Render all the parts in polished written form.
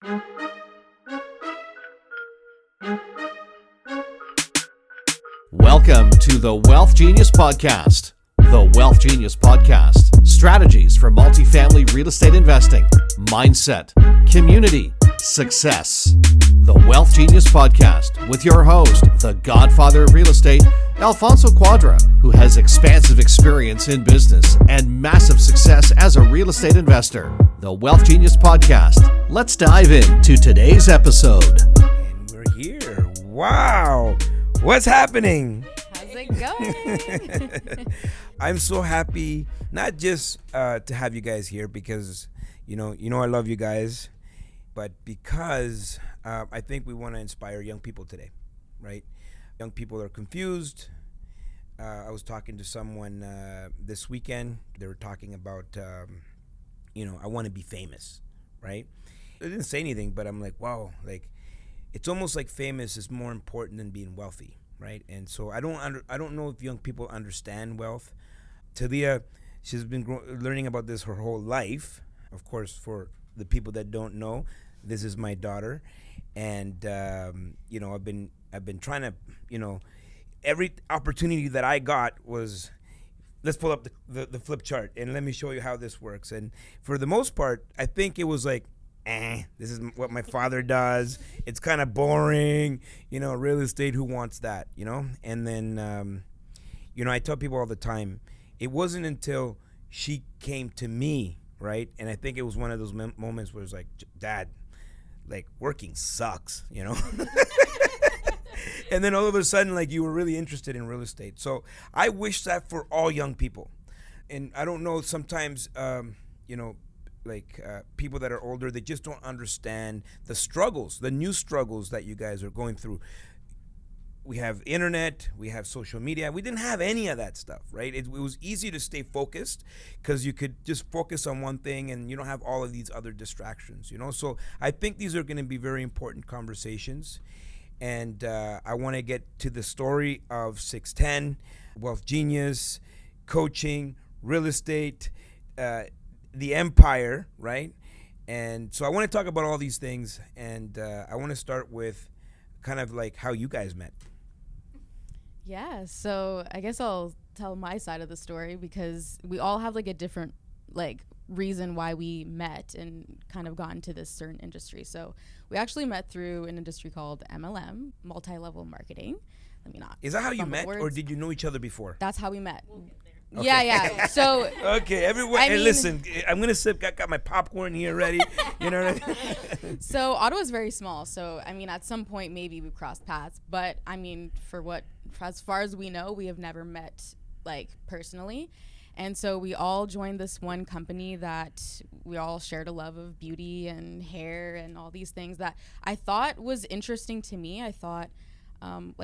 Welcome to the WealthGenius Podcast. The WealthGenius Podcast. Strategies for multifamily real estate investing, mindset, community, success. The WealthGenius Podcast with your host, the godfather of real estate, Alfonso Cuadra, who has expansive experience in business and massive success as a real estate investor. The WealthGenius Podcast. Let's dive into today's episode. And we're here. Wow. What's happening? How's it going? I'm so happy, not just to have you guys here because, you know I love you guys, but because I think we want to inspire young people today, right? Young people are confused. I was talking to someone this weekend. They were talking about, I want to be famous, right? They didn't say anything, but I'm like, wow, like, it's almost like famous is more important than being wealthy, right? And so I don't know if young people understand wealth. Thalia, she's been learning about this her whole life. Of course, for the people that don't know, this is my daughter, and I've been trying to, every opportunity that I got was, let's pull up the flip chart and let me show you how this works. And for the most part, I think it was like, this is what my father does. It's kind of boring, real estate, who wants that, And then, I tell people all the time, it wasn't until she came to me, right? And I think it was one of those moments where it's like, Dad, like, working sucks, And then all of a sudden, like, you were really interested in real estate. So I wish that for all young people. And I don't know, sometimes, people that are older, they just don't understand the struggles, the new struggles that you guys are going through. We have internet, we have social media. We didn't have any of that stuff, right? It was easy to stay focused because you could just focus on one thing and you don't have all of these other distractions, So I think these are going to be very important conversations. And I want to get to the story of 610, Wealth Genius, coaching, real estate, the empire, right? And so I want to talk about all these things, and I want to start with kind of like how you guys met. Yeah, so I guess I'll tell my side of the story because we all have like a different reason why we met and kind of got into this certain industry. So we actually met through an industry called MLM, multi-level marketing. Let me not. Is that how you met, or did you know each other before? That's how we met. Okay. Yeah. So okay, everyone. Hey, listen, I'm gonna sip. Got my popcorn here ready. You know what I mean? So Ottawa is very small. So I mean, at some point maybe we crossed paths, but I mean, as far as we know, we have never met personally. And so we all joined this one company that we all shared a love of beauty and hair and all these things that I thought was interesting to me. I thought,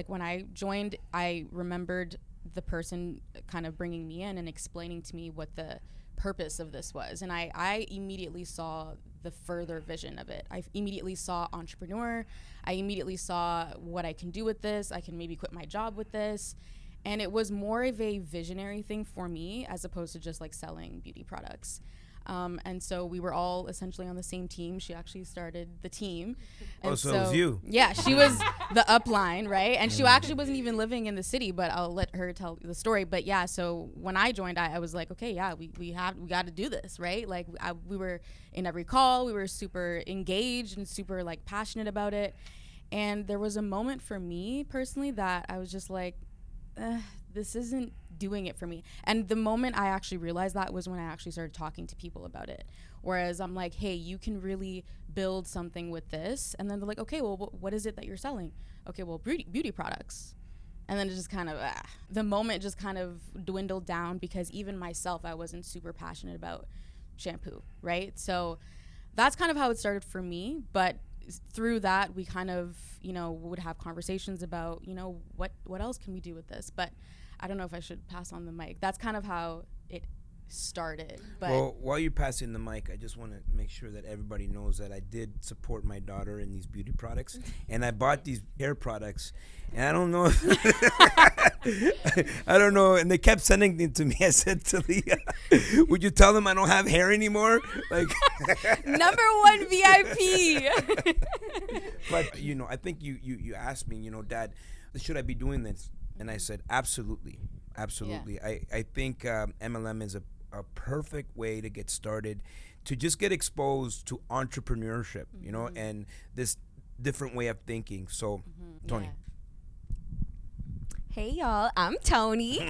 when I joined, I remembered the person kind of bringing me in and explaining to me what the purpose of this was. And I immediately saw the further vision of it. I immediately saw entrepreneur. I immediately saw what I can do with this. I can maybe quit my job with this. And it was more of a visionary thing for me as opposed to just selling beauty products. And so we were all essentially on the same team. She actually started the team. And so it was you. Yeah, she was the upline, right? And she actually wasn't even living in the city, but I'll let her tell the story. But yeah, so when I joined, I was like, okay, yeah, we got to do this, right? We were in every call. We were super engaged and super passionate about it. And there was a moment for me personally that I was just like, this isn't doing it for me. And the moment I actually realized that was when I actually started talking to people about it. Whereas I'm like, hey, you can really build something with this. And then they're like, okay, well, what is it that you're selling? Okay, well, beauty products. And then it just kind of, the moment just kind of dwindled down because even myself, I wasn't super passionate about shampoo, right? So that's kind of how it started for me. But through that, we kind of, would have conversations about, what else can we do with this? But I don't know if I should pass on the mic. That's kind of how it started. But well, while you're passing the mic, I just want to make sure that everybody knows that I did support my daughter in these beauty products, and I bought these hair products, and I don't know. I don't know, and they kept sending them to me. I said to Leah, "Would you tell them I don't have hair anymore?" Like number one VIP. But you know, I think you asked me, you know, Dad, should I be doing this? And I said, absolutely. Yeah. I think MLM is a perfect way to get started, to just get exposed to entrepreneurship, you know, and this different way of thinking. So, Toni. Yeah. Hey y'all, I'm Toni.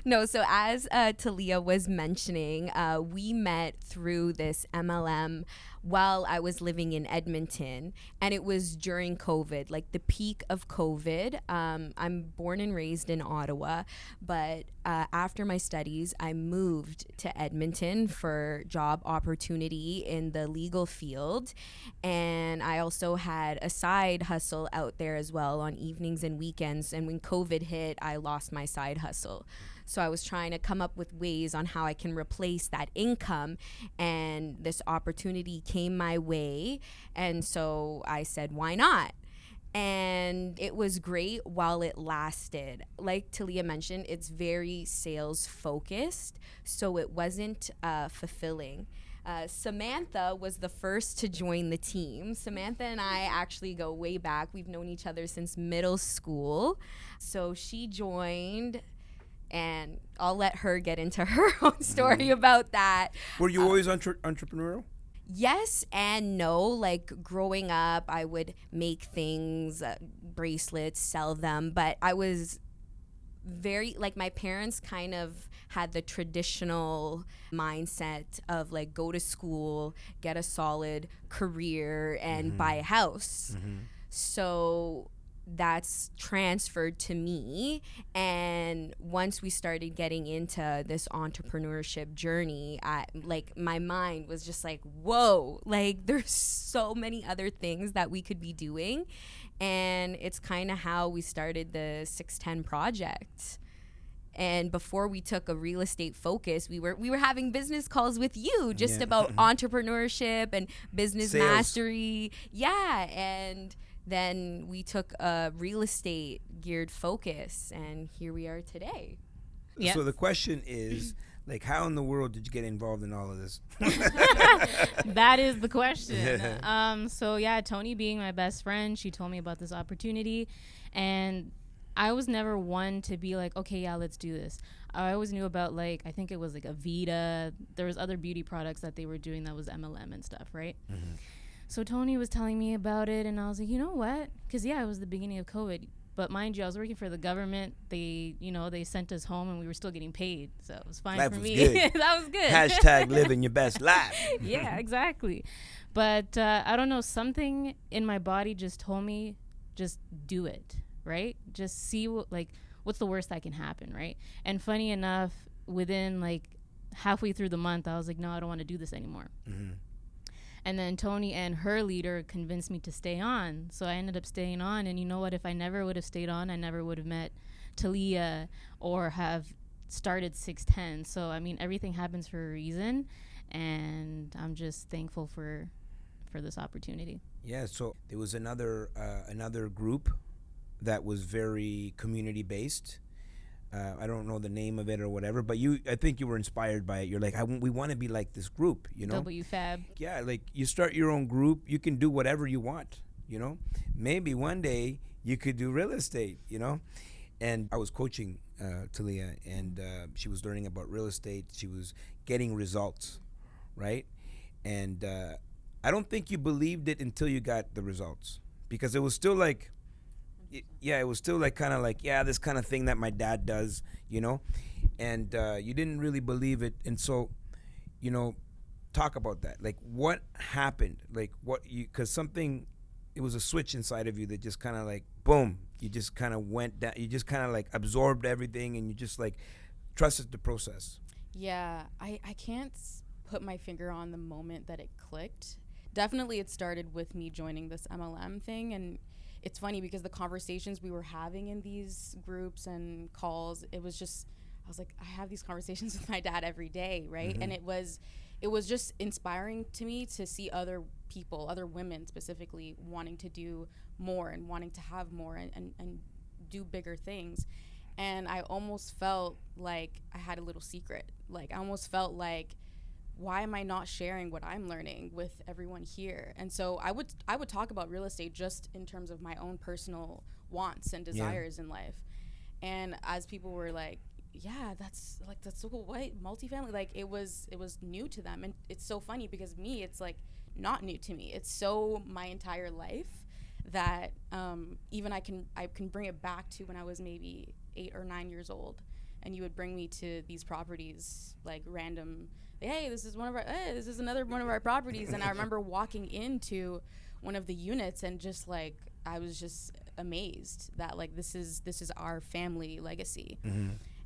No, so as Thalia was mentioning, we met through this MLM while I was living in Edmonton, and it was during COVID, like the peak of COVID. I'm born and raised in Ottawa, but after my studies, I moved to Edmonton for job opportunity in the legal field, and I also had a side hustle out there as well on evenings and weekends, and when COVID hit, I lost my side hustle. So I was trying to come up with ways on how I can replace that income, and this opportunity came my way, and so I said, why not? And it was great while it lasted. Like Thalia mentioned, it's very sales focused, so it wasn't fulfilling. Samantha was the first to join the team. Samantha and I actually go way back. We've known each other since middle school. So she joined, and I'll let her get into her own story about that. Were you always entrepreneurial? Yes and no. Like growing up, I would make things, bracelets, sell them, but I was very, like, my parents kind of had the traditional mindset of like go to school, get a solid career, and buy a house. So that's transferred to me, and once we started getting into this entrepreneurship journey, my mind was just like, whoa, like there's so many other things that we could be doing, and it's kind of how we started the 610 project. And before we took a real estate focus, we were having business calls with you just about entrepreneurship and business Sales. mastery. Yeah, and then we took a real estate geared focus, and here we are today. Yep. So the question is, like, how in the world did you get involved in all of this? That is the question. So yeah, Toni being my best friend, she told me about this opportunity, and I was never one to be like, okay, yeah, let's do this. I always knew about, like, I think it was like Avita. There was other beauty products that they were doing that was MLM and stuff, right? So Toni was telling me about it, and I was like, you know what? Because, yeah, it was the beginning of COVID. But mind you, I was working for the government. They, they sent us home, and we were still getting paid. So it was fine Life for was me. good. That was good. Hashtag living your best life. Yeah, exactly. But I don't know, something in my body just told me, just do it, right? Just see what's the worst that can happen, right? And funny enough, within like halfway through the month, I was like, no, I don't want to do this anymore. And then Toni and her leader convinced me to stay on. So I ended up staying on. And you know what? If I never would have stayed on, I never would have met Thalia or have started 610. So, I mean, everything happens for a reason. And I'm just thankful for this opportunity. Yeah, so there was another group that was very community-based. I don't know the name of it or whatever, but I think you were inspired by it. You're like, we want to be like this group, you know? WFAB. Yeah, like you start your own group, you can do whatever you want, you know? Maybe one day you could do real estate, you know? And I was coaching Thalia, and she was learning about real estate. She was getting results, right? And I don't think you believed it until you got the results, because it was still like, it was still like kind of like, this kind of thing that my dad does, you know, and you didn't really believe it. And so, talk about that. Like, what happened? Like, because it was a switch inside of you that just kind of like, boom, you just kind of went down, you just kind of like absorbed everything, and you just like trusted the process. Yeah, I can't put my finger on the moment that it clicked. Definitely it started with me joining this MLM thing, and it's funny because the conversations we were having in these groups and calls, it was just I was like, I have these conversations with my dad every day, right? And it was just inspiring to me to see other people, other women specifically, wanting to do more and wanting to have more and do bigger things. And I almost felt like I had a little secret. Like, I almost felt like, why am I not sharing what I'm learning with everyone here? And so I would talk about real estate just in terms of my own personal wants and desires in life. And as people were like, yeah, that's so cool. What, multifamily? Like, it was new to them. And it's so funny because me, it's like not new to me. It's so my entire life that even I can bring it back to when I was maybe 8 or 9 years old, and you would bring me to these properties, like random, hey, this is another one of our properties. And I remember walking into one of the units and just like, I was just amazed that like, this is our family legacy.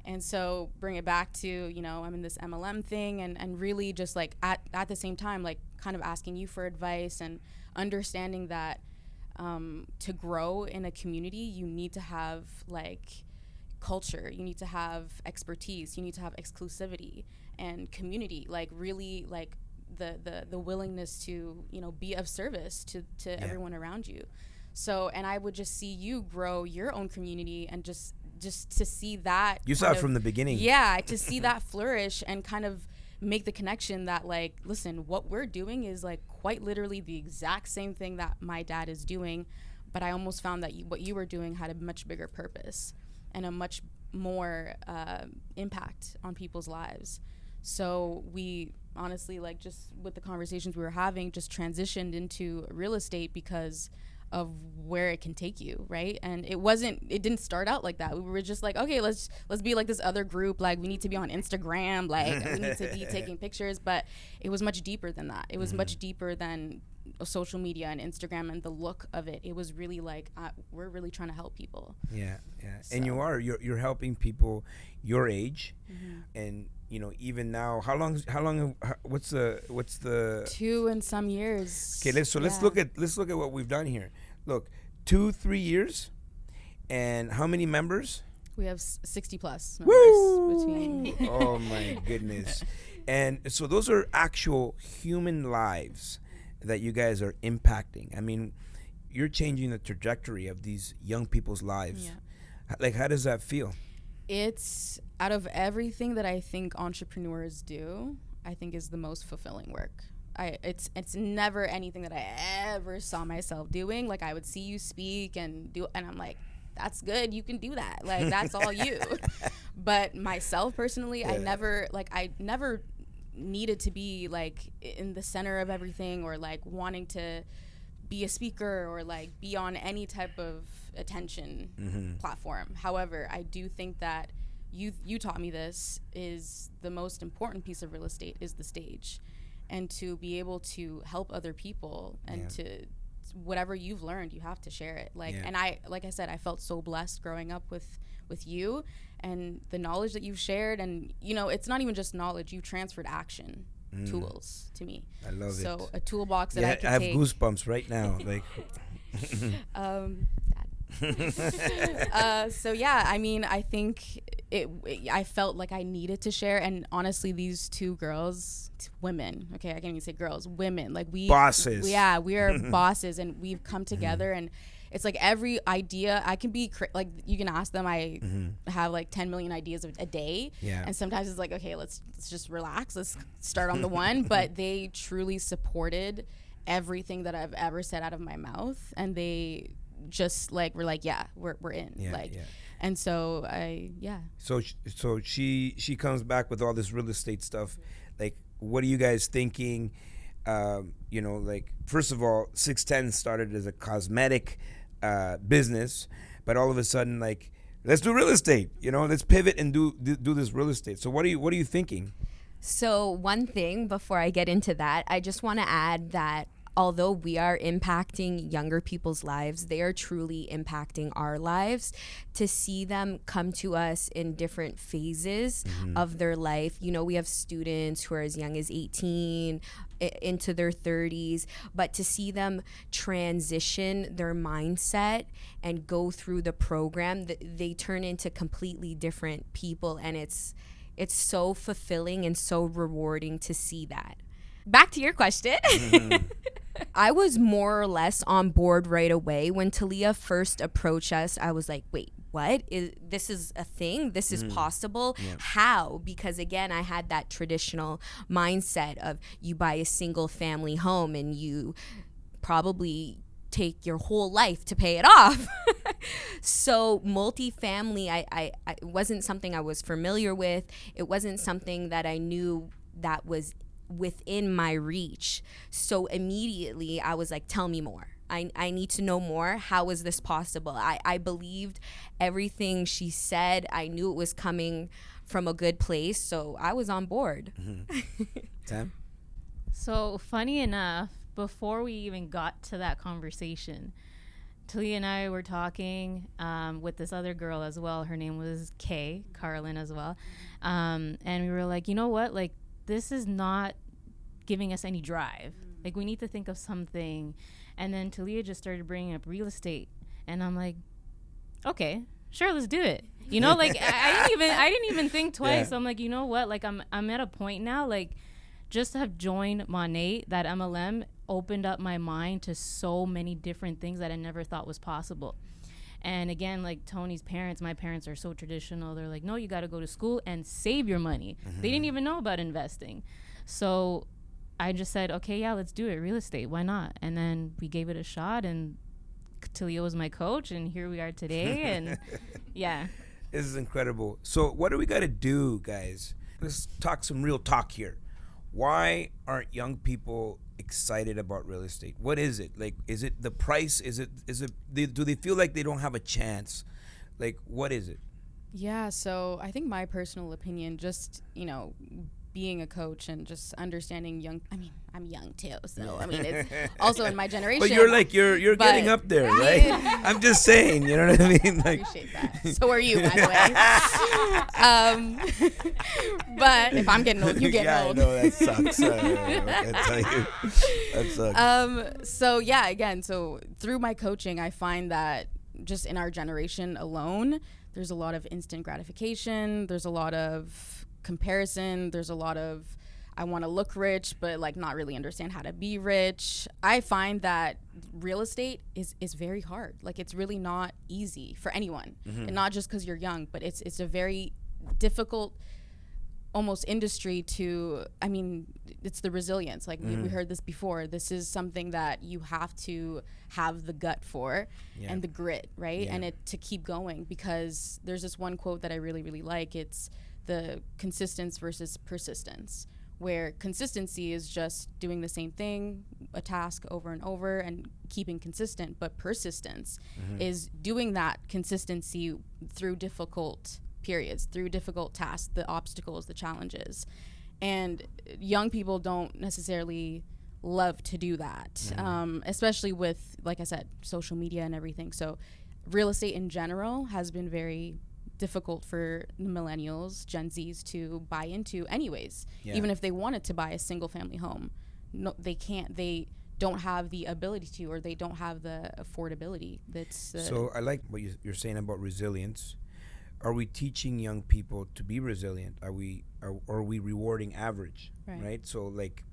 And so bring it back to, you know, I'm in this MLM thing and really just like at the same time, like kind of asking you for advice and understanding that to grow in a community, you need to have like culture, you need to have expertise, you need to have exclusivity and community, like really like the willingness to, you know, be of service to everyone around you. So, and I would just see you grow your own community and just to see that you saw it from the beginning. Yeah, to see that flourish and kind of make the connection that like, listen, what we're doing is like quite literally the exact same thing that my dad is doing, but I almost found that what you were doing had a much bigger purpose and a much more impact on people's lives. So we honestly, like, just with the conversations we were having, just transitioned into real estate because of where it can take you, right? And it didn't start out like that. We were just like, okay, let's be like this other group, like we need to be on Instagram, like we need to be taking pictures, but it was much deeper than that. It was much deeper than social media and Instagram and the look of it. It was really like, we're really trying to help people. Yeah. So. And you're helping people your age, and you know, even now, how long what's the 2 and some years. Okay, let's look at what we've done here. Look, 2-3 years, and how many members? We have 60 plus members. Woo! Between Oh my goodness. And so those are actual human lives that you guys are impacting. I mean, you're changing the trajectory of these young people's lives. Yeah. Like, how does that feel? It's, out of everything that I think entrepreneurs do, I think is the most fulfilling work. It's never anything that I ever saw myself doing. Like, I would see you speak and I'm like, that's good, you can do that. Like, that's all you. But myself personally, I never needed to be like in the center of everything, or like wanting to be a speaker or like be on any type of attention platform. However, I do think that you taught me this, is the most important piece of real estate is the stage, and to be able to help other people and to whatever you've learned, you have to share it. Like, and like I said, I felt so blessed growing up with you and the knowledge that you've shared. And, you know, it's not even just knowledge, you transferred action tools to me. I love it. So a toolbox that I could have take. goosebumps right now. Like, so yeah, I mean, I think I felt like I needed to share. And honestly, these two girls, women, okay, I can't even say girls, women, like bosses. we are bosses, and we've come together, and it's like every idea I can be like, you can ask them, I have like 10 million ideas a day, and sometimes it's like, okay, let's just relax, let's start on the one. But they truly supported everything that I've ever said out of my mouth, and they just like we're like, we're in, and so so she comes back with all this real estate stuff. Like, what are you guys thinking? You know, like, first of all, 610 started as a cosmetic business, but all of a sudden, like, let's do real estate, you know, let's pivot and do this real estate. So what are you thinking? So one thing before I get into that, I just want to add that although we are impacting younger people's lives, they are truly impacting our lives. To see them come to us in different phases of their life. You know, we have students who are as young as 18 into their 30s, but to see them transition their mindset and go through the program, they turn into completely different people, and it's so fulfilling and so rewarding to see that. Back to your question. I was more or less on board right away. When Thalia first approached us, I was like, wait, what? This is a thing? This is possible? Yeah. How? Because again, I had that traditional mindset of you buy a single family home and you probably take your whole life to pay it off. So multifamily, I wasn't something I was familiar with. It wasn't something that I knew that was within my reach. So immediately I was like, tell me more. I need to know more. How is this possible? I believed everything she said. I knew it was coming from a good place. So I was on board. Sam? So funny enough, before we even got to that conversation, Thalia and I were talking with this other girl as well. Her name was Carlin as well. And we were like, you know what? Like, this is not giving us any drive. Like, we need to think of something. And then Thalia just started bringing up real estate. And I'm like, okay, sure, let's do it. You know, like, I didn't even think twice. Yeah. I'm like, you know what? Like, I'm at a point now, like, just to have joined Monet, that MLM opened up my mind to so many different things that I never thought was possible. And again, like Tony's parents, my parents are so traditional. They're like, no, you got to go to school and save your money. They didn't even know about investing. So I just said, okay, yeah, let's do it. Real estate, why not? And then we gave it a shot, and Thalia was my coach, and here we are today. And yeah. This is incredible. So what do we got to do, guys? Let's talk some real talk here. Why aren't young people excited about real estate? What is it? Like, is it the price? Is it do they feel like they don't have a chance? Like, what is it? Yeah, so I think my personal opinion, just, you know, being a coach and just understanding I'm young too, so I mean, it's also in my generation. But you're getting up there, right? I'm just saying, you know what I mean? Like, appreciate that. So are you, by the way. But if I'm getting old, you get old. Yeah, I know, that sucks. I tell you, that sucks. So yeah, again, so through my coaching, I find that just in our generation alone, there's a lot of instant gratification. There's a lot of comparison. There's a lot of, I want to look rich, but like not really understand how to be rich. I find that real estate is very hard. Like, it's really not easy for anyone, and not just because you're young, but it's a very difficult almost industry to, I mean, it's the resilience. Like we heard this before. This is something that you have to have the gut for and the grit, right? Yeah. And it to keep going, because there's this one quote that I really, really like. It's the consistency versus persistence, where consistency is just doing the same thing, a task over and over and keeping consistent, but persistence is doing that consistency through difficult periods, through difficult tasks, the obstacles, the challenges. And young people don't necessarily love to do that, especially with, like I said, social media and everything. So real estate in general has been very difficult for millennials, Gen Zs to buy into anyways. Even if they wanted to buy a single family home, no, they can't. They don't have the ability to, or they don't have the affordability. That's so I like what you're saying about resilience. Are we teaching young people to be resilient? Are we rewarding average? Right? So like,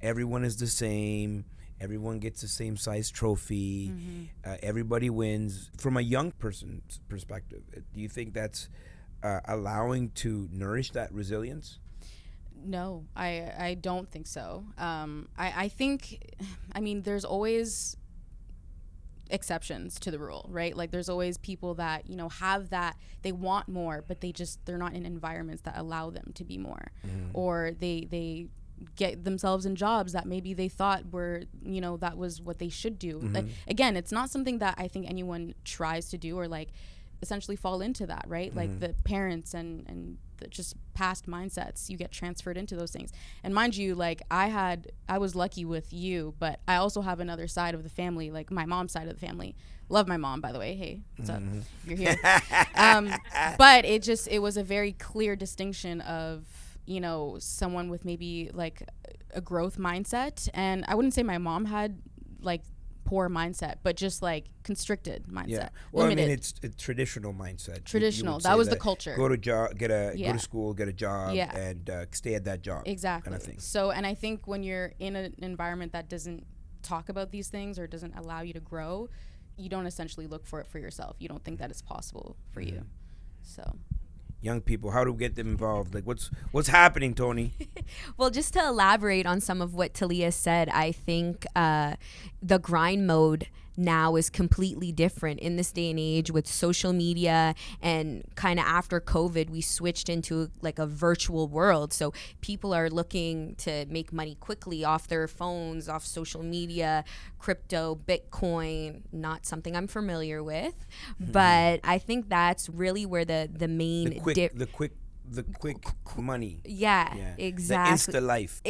everyone is the same. Everyone gets the same size trophy. Everybody wins. From a young person's perspective, do you think that's allowing to nourish that resilience? No, I don't think so. I think, I mean, there's always exceptions to the rule, right? Like, there's always people that, you know, have that, they want more, but they're not in environments that allow them to be more, or they get themselves in jobs that maybe they thought were, you know, that was what they should do. Like, again, it's not something that I think anyone tries to do, or like essentially fall into that, right? Like the parents and just past mindsets. You get transferred into those things. And mind you, like I was lucky with you, but I also have another side of the family, like my mom's side of the family. Love my mom, by the way. Hey, what's up? You're here. But it was a very clear distinction of, you know, someone with maybe like a growth mindset. And I wouldn't say my mom had like poor mindset, but just like constricted mindset. Yeah. Well, limited. I mean, it's a traditional mindset. Traditional. would That say was the culture. Go to go to school, get a job, Yeah. and stay at that job. Exactly. Kind of thing. So, and I think when you're in an environment that doesn't talk about these things or doesn't allow you to grow, you don't essentially look for it for yourself. You don't think that it's possible for you. So. Young people, how do we get them involved? Like, what's happening, Toni? Well, just to elaborate on some of what Thalia said, I think the grind mode now is completely different in this day and age with social media, and kind of after COVID, we switched into like a virtual world. So people are looking to make money quickly off their phones, off social media, crypto, Bitcoin, not something I'm familiar with, but I think that's really where the main the quick money. Yeah, exactly. The Insta life.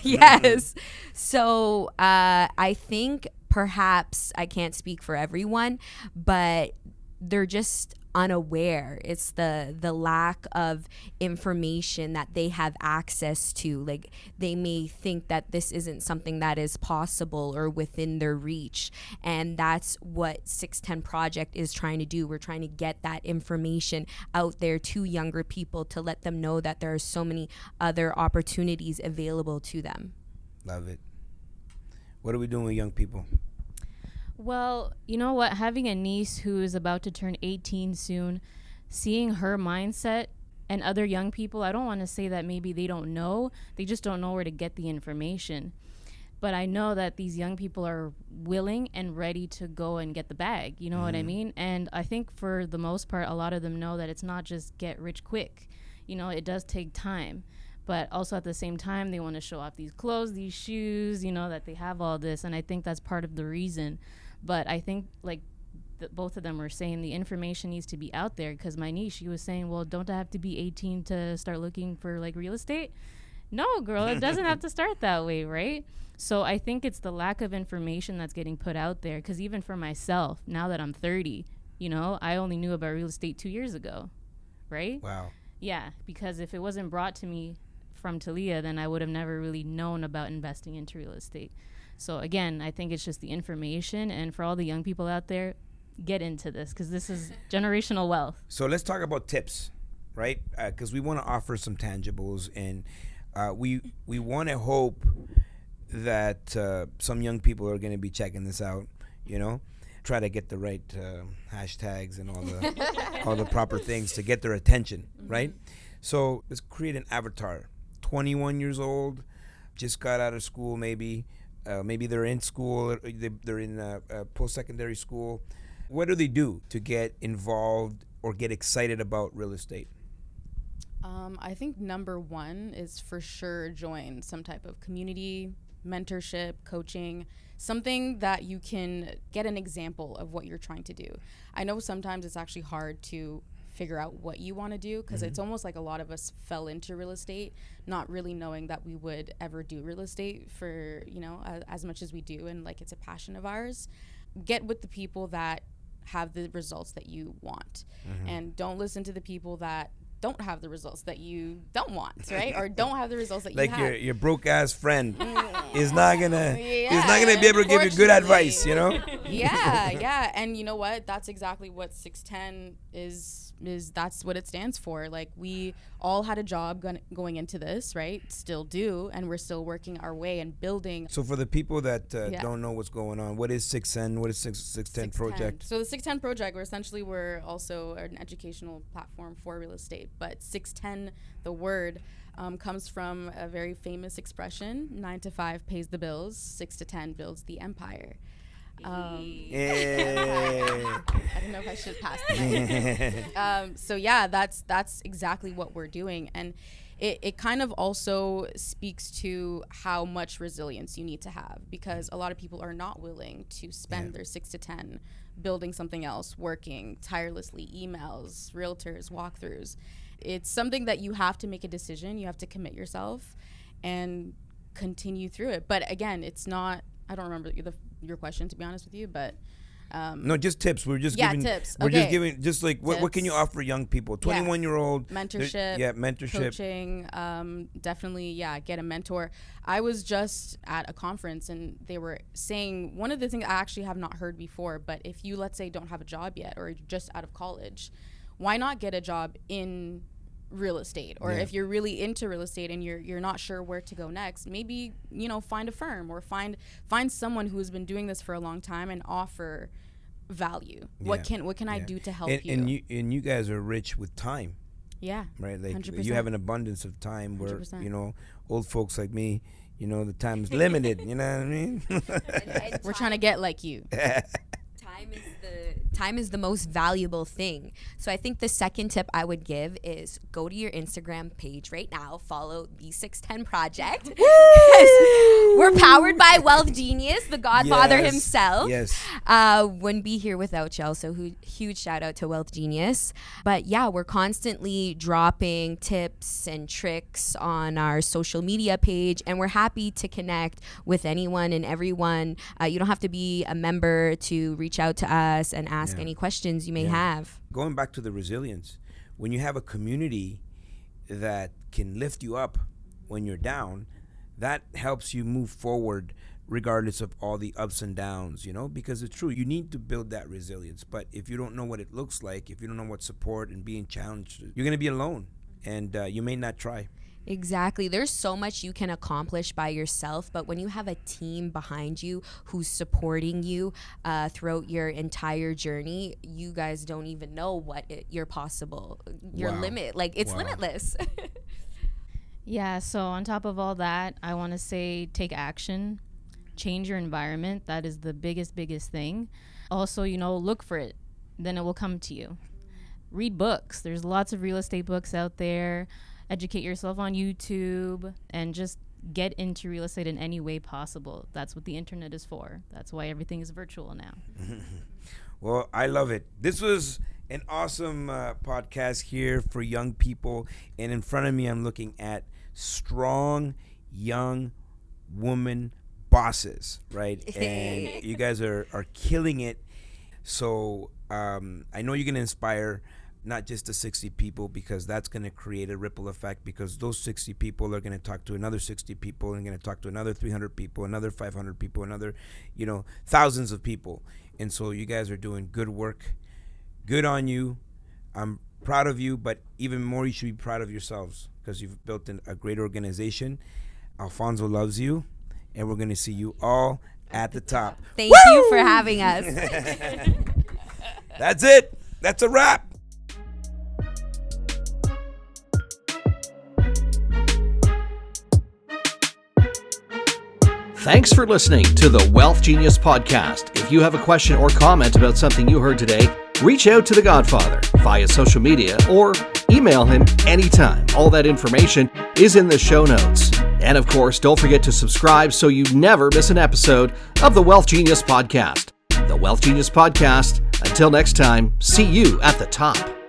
Yes. So I think perhaps, I can't speak for everyone, but they're just unaware. It's the lack of information that they have access to. Like, they may think that this isn't something that is possible or within their reach, and that's what 610 Project is trying to do. We're trying to get that information out there to younger people to let them know that there are so many other opportunities available to them. Love it. What are we doing with young people? Well, you know what? Having a niece who is about to turn 18 soon, seeing her mindset and other young people, I don't want to say that maybe they don't know. They just don't know where to get the information. But I know that these young people are willing and ready to go and get the bag. You know what I mean? And I think for the most part, a lot of them know that it's not just get rich quick. You know, it does take time. But also at the same time, they want to show off these clothes, these shoes, you know, that they have all this. And I think that's part of the reason. But I think, like, both of them were saying the information needs to be out there, because my niece, she was saying, well, don't I have to be 18 to start looking for, like, real estate? No, girl, it doesn't have to start that way, right? So I think it's the lack of information that's getting put out there, because even for myself, now that I'm 30, you know, I only knew about real estate 2 years ago, right? Wow. Yeah, because if it wasn't brought to me from Thalia, then I would have never really known about investing into real estate. So again, I think it's just the information, and for all the young people out there, get into this, because this is generational wealth. So let's talk about tips, right? Because we want to offer some tangibles, and we want to hope that some young people are going to be checking this out, you know, try to get the right hashtags and all the proper things to get their attention, right? So let's create an avatar. 21 years old, just got out of school, maybe they're in school, or they're in post-secondary school. What do they do to get involved or get excited about real estate? I think number one is for sure join some type of community, mentorship, coaching, something that you can get an example of what you're trying to do. I know sometimes it's actually hard to figure out what you want to do, because it's almost like a lot of us fell into real estate not really knowing that we would ever do real estate for, you know, as much as we do, and like it's a passion of ours. Get with the people that have the results that you want, and don't listen to the people that don't have the results that you don't want, right? Or don't have the results that you have. Like your broke ass friend is not gonna be able to give you good advice, you know? Yeah. And you know what? That's exactly what 610 is that's what it stands for. Like, we all had a job going into this, right? Still do, and we're still working our way and building. So for the people that don't know what's going on, what is 610? What is 610 Project? So the 610 Project, we're also an educational platform for real estate. But 610, the word, comes from a very famous expression: 9 to 5 pays the bills, 6 to 10 builds the empire. I don't know if I should pass that. So yeah, that's exactly what we're doing, and it kind of also speaks to how much resilience you need to have, because a lot of people are not willing to spend their 6 to 10 building something else, working tirelessly, emails, realtors, walkthroughs. It's something that you have to make a decision. You have to commit yourself and continue through it. But again, it's not, I don't remember your question, to be honest with you, but no, just tips. We're just giving tips. We're Okay. just giving, just like what can you offer young people? 21-year-old mentorship. Mentorship. Coaching. Definitely, get a mentor. I was just at a conference and they were saying one of the things I actually have not heard before, but if you, let's say, don't have a job yet or you're just out of college, why not get a job in real estate? Or if you're really into real estate and you're not sure where to go next, maybe, find a firm or find someone who has been doing this for a long time and offer value. What can I do to help you? And you guys are rich with time. Yeah. Right? Like 100%. you have an abundance of time where, 100%. old folks like me, the time is limited, you know what I mean? And We're trying to get like you. Time is the most valuable thing. So I think the second tip I would give is go to your Instagram page right now, follow the 610 Project. Because we're powered by Wealth Genius, the Godfather himself. Yes. Wouldn't be here without y'all. So huge shout out to Wealth Genius. But yeah, we're constantly dropping tips and tricks on our social media page, and we're happy to connect with anyone and everyone. You don't have to be a member to reach out to us and ask any questions you may have. Going back to the resilience, when you have a community that can lift you up when you're down, that helps you move forward regardless of all the ups and downs, because it's true. You need to build that resilience. But if you don't know what it looks like, if you don't know what support and being challenged, you're going to be alone and you may not try. Exactly. There's so much you can accomplish by yourself, but when you have a team behind you who's supporting you throughout your entire journey, you guys don't even know your limit. Like, it's limitless. Yeah, so on top of all that, I want to say take action, change your environment. That is the biggest thing. Also, look for it, then it will come to you. Read books. There's lots of real estate books out there. Educate yourself on YouTube and just get into real estate in any way possible. That's what the internet is for. That's why everything is virtual now. Well, I love it. This was an awesome podcast here for young people. And in front of me, I'm looking at strong, young woman bosses, right? And you guys are killing it. So I know you're going to inspire not just the 60 people, because that's going to create a ripple effect, because those 60 people are going to talk to another 60 people and going to talk to another 300 people, another 500 people, another, thousands of people. And so you guys are doing good work. Good on you. I'm proud of you, but even more, you should be proud of yourselves because you've built a great organization. Alfonso loves you, and we're going to see you all at the top. Thank you for having us. That's it. That's a wrap. Thanks for listening to the Wealth Genius Podcast. If you have a question or comment about something you heard today, reach out to the Godfather via social media or email him anytime. All that information is in the show notes. And of course, don't forget to subscribe so you never miss an episode of the Wealth Genius Podcast. The Wealth Genius Podcast. Until next time, see you at the top.